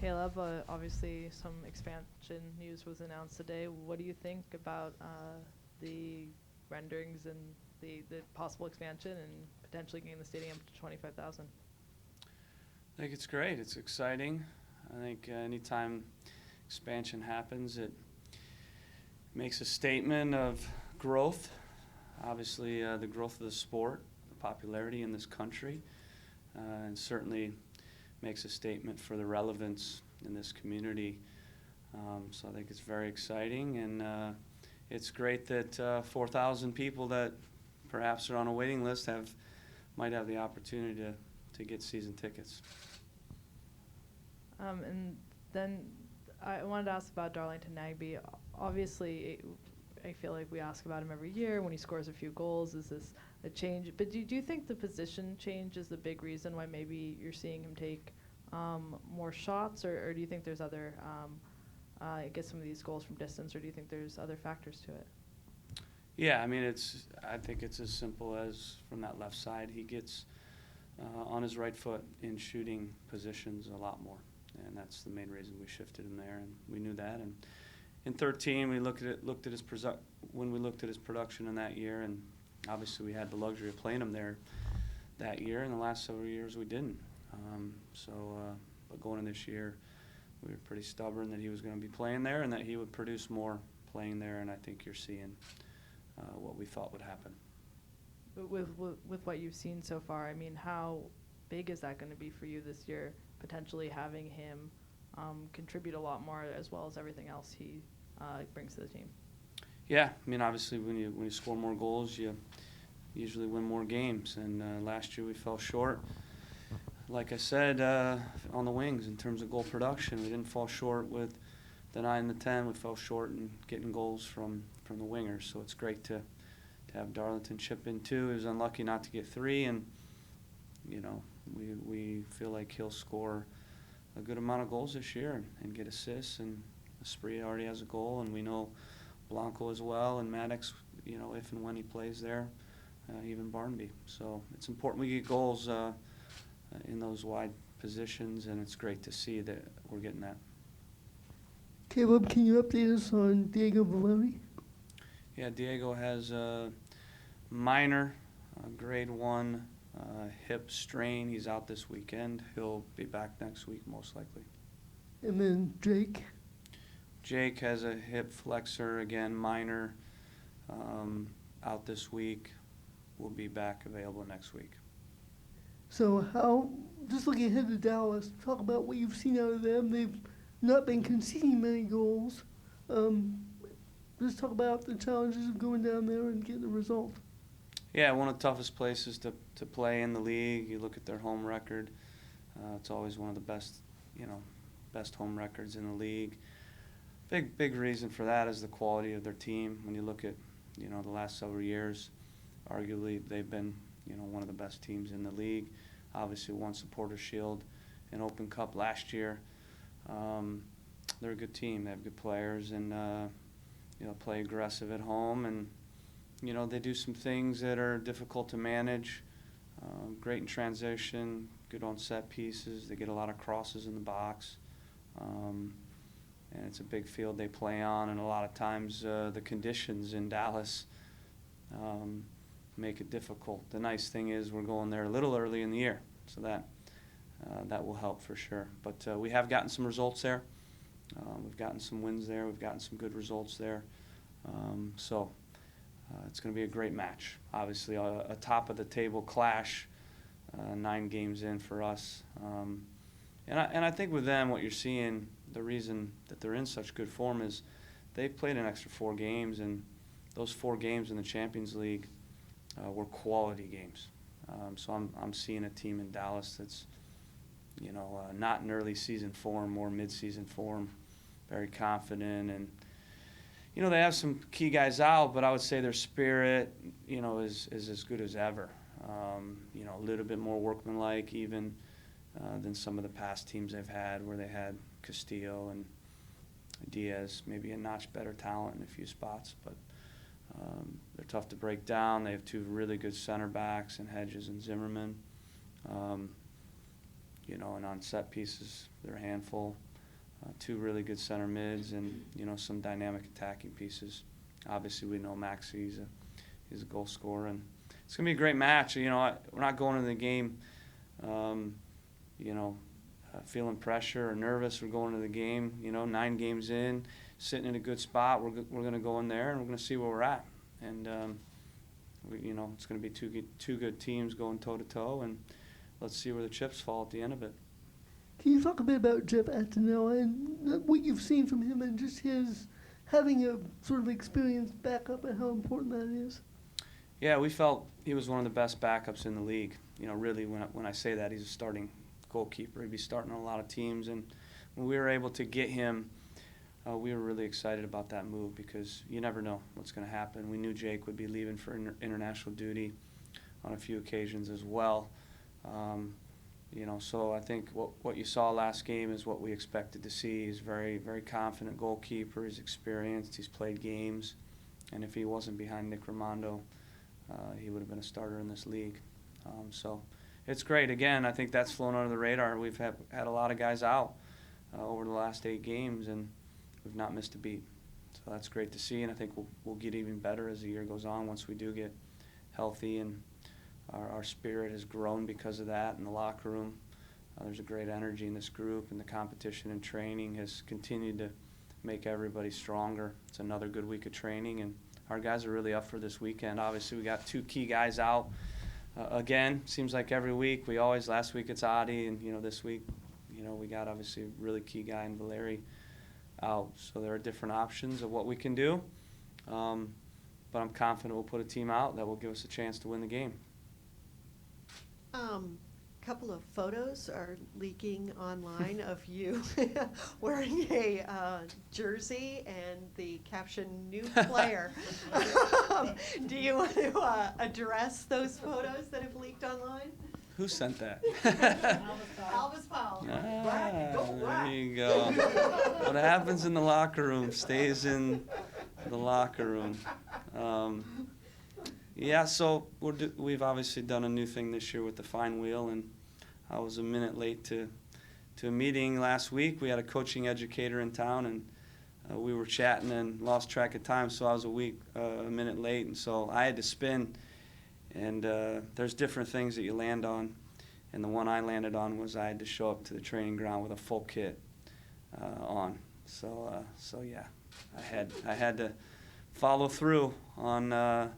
Caleb, obviously some expansion news was announced today. What do you think about the renderings and the possible expansion and potentially getting the stadium to 25,000? I think it's great. It's exciting. I think anytime expansion happens, it makes a statement of growth. Obviously, the growth of the sport, the popularity in this country, and certainly makes a statement for the relevance in this community. So I think it's very exciting, and it's great that 4,000 people that perhaps are on a waiting list might have the opportunity to get season tickets. And then I wanted to ask about Darlington Nagbe. Obviously, I feel like we ask about him every year when he scores a few goals. Is this a change? But do you think the position change is the big reason why maybe you're seeing him take more shots, or do you think there's other, get some of these goals from distance, or do you think there's other factors to it? Yeah, I mean, I think it's as simple as from that left side, he gets on his right foot in shooting positions a lot more, and that's the main reason we shifted him there, and we knew that. And in 13, we looked at his production in that year, and obviously we had the luxury of playing him there that year. In the last several years, we didn't. But going in this year, we were pretty stubborn that he was going to be playing there and that he would produce more playing there, and I think you're seeing what we thought would happen. But with what you've seen so far, I mean, how big is that going to be for you this year, potentially having him contribute a lot more as well as everything else he brings to the team? Yeah, I mean, obviously when you score more goals, you usually win more games, and last year we fell short. Like I said, on the wings in terms of goal production, we didn't fall short with the 9 and the 10. We fell short in getting goals from the wingers. So it's great to have Darlington chip in too. He was unlucky not to get 3, and we feel like he'll score a good amount of goals this year and get assists. And Esprit already has a goal, and we know Blanco as well, and Maddox, if and when he plays there, even Barnaby. So it's important we get goals in those wide positions, and it's great to see that we're getting that. Caleb, can you update us on Diego Valoni? Yeah, Diego has a minor grade 1 hip strain. He's out this weekend. He'll be back next week most likely. And then Jake? Jake has a hip flexor, again, minor, out this week. Will be back available next week. So just looking ahead to Dallas, talk about what you've seen out of them. They've not been conceding many goals. Just talk about the challenges of going down there and getting the result. Yeah, one of the toughest places to play in the league. You look at their home record. It's always one of the best home records in the league. Big reason for that is the quality of their team. When you look at, the last several years, arguably they've been, one of the best teams in the league. Obviously won Supporters Shield and Open Cup last year. They're a good team. They have good players and, play aggressive at home. And, they do some things that are difficult to manage. Great in transition, good on set pieces. They get a lot of crosses in the box. And it's a big field they play on, and a lot of times the conditions in Dallas make it difficult. The nice thing is we're going there a little early in the year, so that will help for sure. But we have gotten some results there. We've gotten some wins there. We've gotten some good results there. So it's going to be a great match. Obviously, a top-of-the-table clash, 9 games in for us. And I think with them, what you're seeing, the reason that they're in such good form is they've played an extra 4 games, and those 4 games in the Champions League were quality games. So I'm seeing a team in Dallas that's, not in early season form, more mid-season form, very confident, and they have some key guys out, but I would say their spirit, is as good as ever. A little bit more workmanlike even than some of the past teams they've had, where they had Castillo and Diaz, maybe a notch better talent in a few spots, but they're tough to break down. They have 2 really good center backs in Hedges and Zimmerman. And on set pieces, they're a handful. two really good center mids and, some dynamic attacking pieces. Obviously, we know Maxey's he's a goal scorer, and it's going to be a great match. We're not going into the game, feeling pressure or nervous. We're going into the game, 9 games in, sitting in a good spot. We're going to go in there, and we're going to see where we're at. And, it's going to be two good teams going toe-to-toe, and let's see where the chips fall at the end of it. Can you talk a bit about Jeff Atenella and what you've seen from him and just his having a sort of experienced backup and how important that is? Yeah, we felt he was one of the best backups in the league. Really, when I say that, he's a starting goalkeeper. He'd be starting on a lot of teams, and when we were able to get him, we were really excited about that move because you never know what's going to happen. We knew Jake would be leaving for international duty on a few occasions as well. So I think what you saw last game is what we expected to see. He's a very, very confident goalkeeper. He's experienced. He's played games. And if he wasn't behind Nick Raimondo, he would have been a starter in this league. So it's great. Again, I think that's flown under the radar. We've had a lot of guys out over the last 8 games, and we've not missed a beat. So that's great to see, and I think we'll get even better as the year goes on once we do get healthy, and our spirit has grown because of that in the locker room. There's a great energy in this group, and the competition and training has continued to make everybody stronger. It's another good week of training, and our guys are really up for this weekend. Obviously, we got 2 key guys out. Again, seems like every week. Last week it's Adi, and this week, we got obviously a really key guy in Valeri out. So there are different options of what we can do. But I'm confident we'll put a team out that will give us a chance to win the game. Couple of photos are leaking online of you wearing a jersey and the caption "New Player." Do you want to address those photos that have leaked online? Who sent that? Alvis Powell. There you go. What happens in the locker room stays in the locker room. Yeah, so we've obviously done a new thing this year with the fine wheel, and I was a minute late to a meeting last week. We had a coaching educator in town, and we were chatting and lost track of time, so I was a minute late, and so I had to spin. And there's different things that you land on, and the one I landed on was I had to show up to the training ground with a full kit on. So yeah, I had to follow through on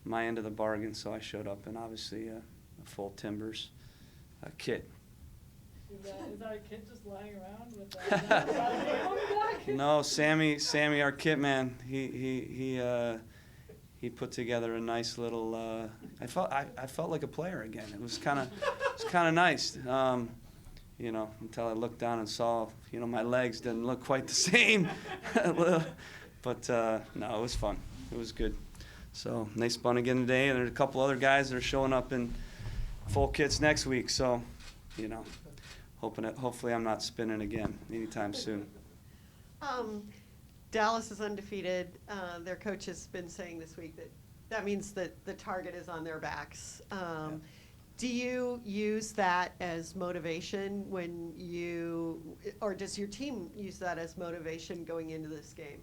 my end of the bargain, so I showed up in obviously a full Timbers kit. Is our kit just lying around with that? No, Sammy, our kit man, he put together a nice little. I felt like a player again. It was kind of nice, until I looked down and saw, my legs didn't look quite the same. But no, it was fun. It was good. So they spun again today, and there's a couple other guys that are showing up in full kits next week. So, hopefully I'm not spinning again anytime soon. Dallas is undefeated. Their coach has been saying this week that means that the target is on their backs. Do you use that as motivation or does your team use that as motivation going into this game?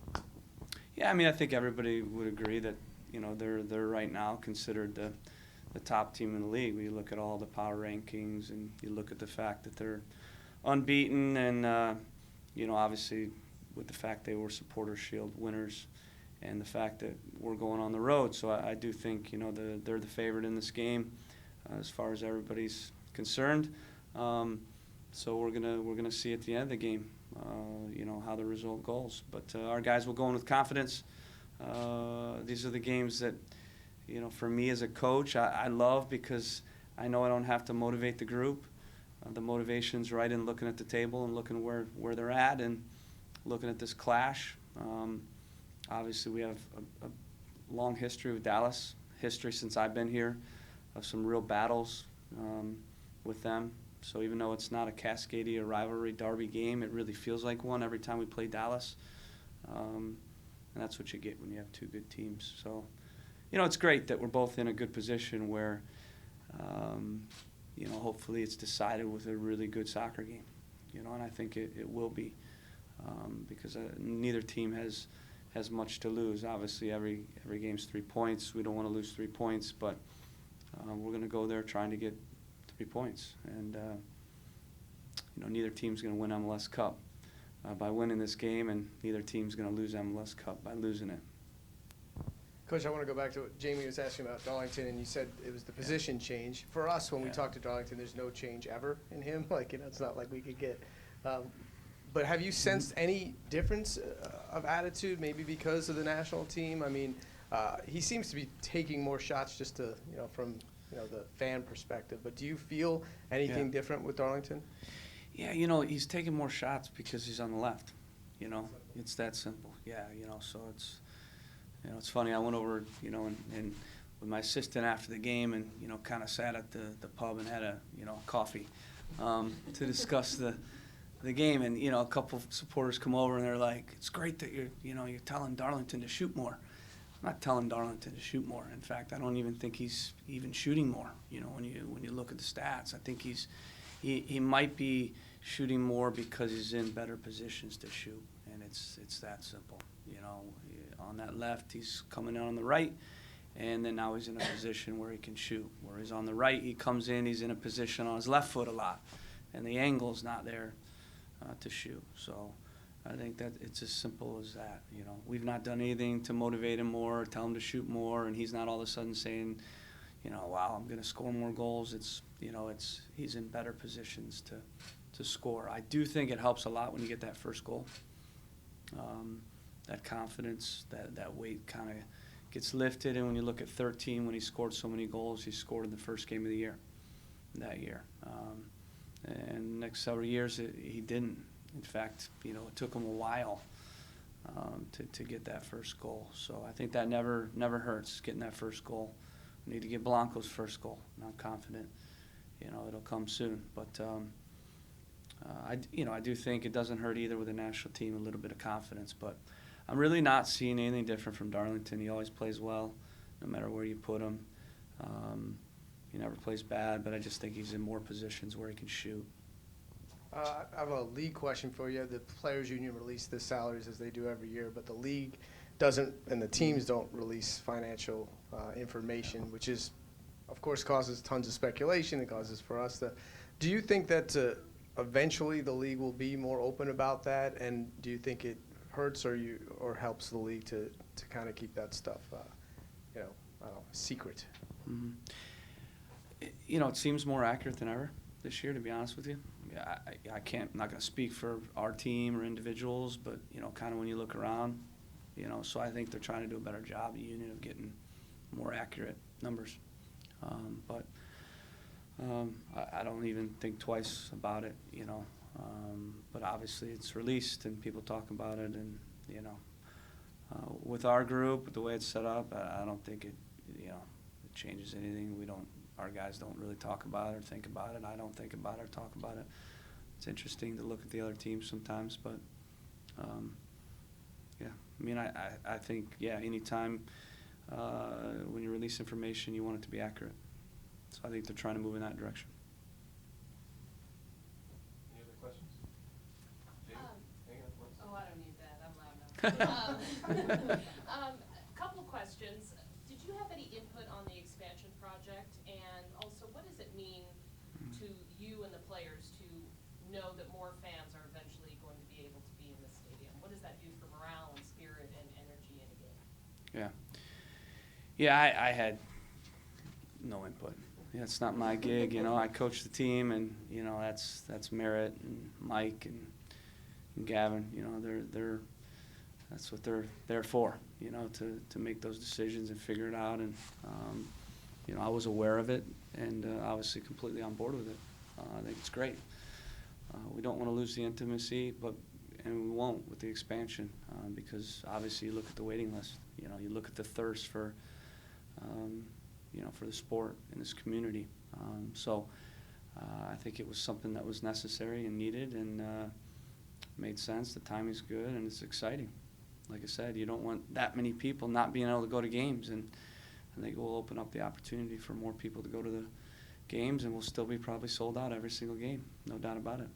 Yeah, I think everybody would agree that they're right now considered the top team in the league. We look at all the power rankings, and you look at the fact that they're unbeaten, and obviously with the fact they were Supporters Shield winners, and the fact that we're going on the road. So I do think they're the favorite in this game as far as everybody's concerned. So we're gonna see at the end of the game, how the result goes. But our guys will go in with confidence. These are the games that, for me as a coach, I love because I know I don't have to motivate the group. The motivation's right in looking at the table and looking where they're at and looking at this clash. Obviously, we have a long history with Dallas, history since I've been here, of some real battles with them. So even though it's not a Cascadia rivalry derby game, it really feels like one every time we play Dallas. And that's what you get when you have 2 good teams. So, it's great that we're both in a good position where, hopefully it's decided with a really good soccer game. And I think it will be. because neither team has much to lose. Obviously, every game's 3 points. We don't want to lose 3 points, but we're going to go there trying to get 3 points. And neither team's going to win MLS Cup by winning this game, and neither team's going to lose MLS Cup by losing it. Coach, I want to go back to what Jamie was asking about Darlington, and you said it was the position change. For us, when we talk to Darlington, there's no change ever in him. It's not like we could get. But have you sensed any difference of attitude, maybe because of the national team? I mean, he seems to be taking more shots just to, from the fan perspective. But do you feel anything different with Darlington? Yeah, he's taking more shots because he's on the left. It's that simple. Yeah, so it's. It's funny, I went over, and with my assistant after the game and, kind of sat at the pub and had a, coffee to discuss the game. And, a couple of supporters come over and they're like, it's great that you're telling Darlington to shoot more. I'm not telling Darlington to shoot more. In fact, I don't even think he's even shooting more, when you look at the stats. I think he might be shooting more because he's in better positions to shoot, and it's that simple. On that left, he's coming in on the right, and then now he's in a position where he can shoot. Where he's on the right, he comes in, he's in a position on his left foot a lot, and the angle's not there to shoot. So I think that it's as simple as that. We've not done anything to motivate him more, or tell him to shoot more, and he's not all of a sudden saying, wow, I'm going to score more goals. It's he's in better positions to score. I do think it helps a lot when you get that first goal. That confidence, that weight kind of gets lifted. And when you look at 13, when he scored so many goals, he scored in the first game of the year, that year. And the next several years, he didn't. In fact, it took him a while to get that first goal. So I think that never hurts, getting that first goal. We need to get Blanco's first goal. And I'm confident, it'll come soon. But I do think it doesn't hurt either with the national team, a little bit of confidence. But I'm really not seeing anything different from Darlington. He always plays well, no matter where you put him. He never plays bad, but I just think he's in more positions where he can shoot. I have a league question for you. The Players Union released the salaries as they do every year, but the league doesn't, and the teams don't release financial information, which is, of course, causes tons of speculation. It causes for us to. Do you think that eventually the league will be more open about that, and do you think it hurts or helps the league to kind of keep that stuff, secret? Mm-hmm. It seems more accurate than ever this year, to be honest with you. I'm not going to speak for our team or individuals, but, kind of when you look around, so I think they're trying to do a better job, the union, of getting more accurate numbers. But I don't even think twice about it, but obviously it's released and people talk about it, and, with our group, the way it's set up, I don't think it changes anything. Our guys don't really talk about it or think about it. I don't think about it or talk about it. It's interesting to look at the other teams sometimes, but I think, anytime when you release information, you want it to be accurate. So I think they're trying to move in that direction. Any other questions? Jamie? Hang on. Oh, I don't need that. I'm loud enough. Couple questions. Did you have any input on the expansion project? And also, what does it mean to you and the players to know that more fans are eventually going to be able to be in the stadium? What does that do for morale and spirit and energy in a game? Yeah, I had no input. It's not my gig, I coach the team, and that's Merritt and Mike and Gavin. They're that's what they're there for, to make those decisions and figure it out. And I was aware of it, and obviously completely on board with it. I think it's great. We don't want to lose the intimacy, and we won't with the expansion, because obviously you look at the waiting list. You look at the thirst for for the sport in this community. So I think it was something that was necessary and needed, and made sense. The timing's good, and it's exciting. Like I said, you don't want that many people not being able to go to games, and I think it will open up the opportunity for more people to go to the games, and we'll still be probably sold out every single game, no doubt about it.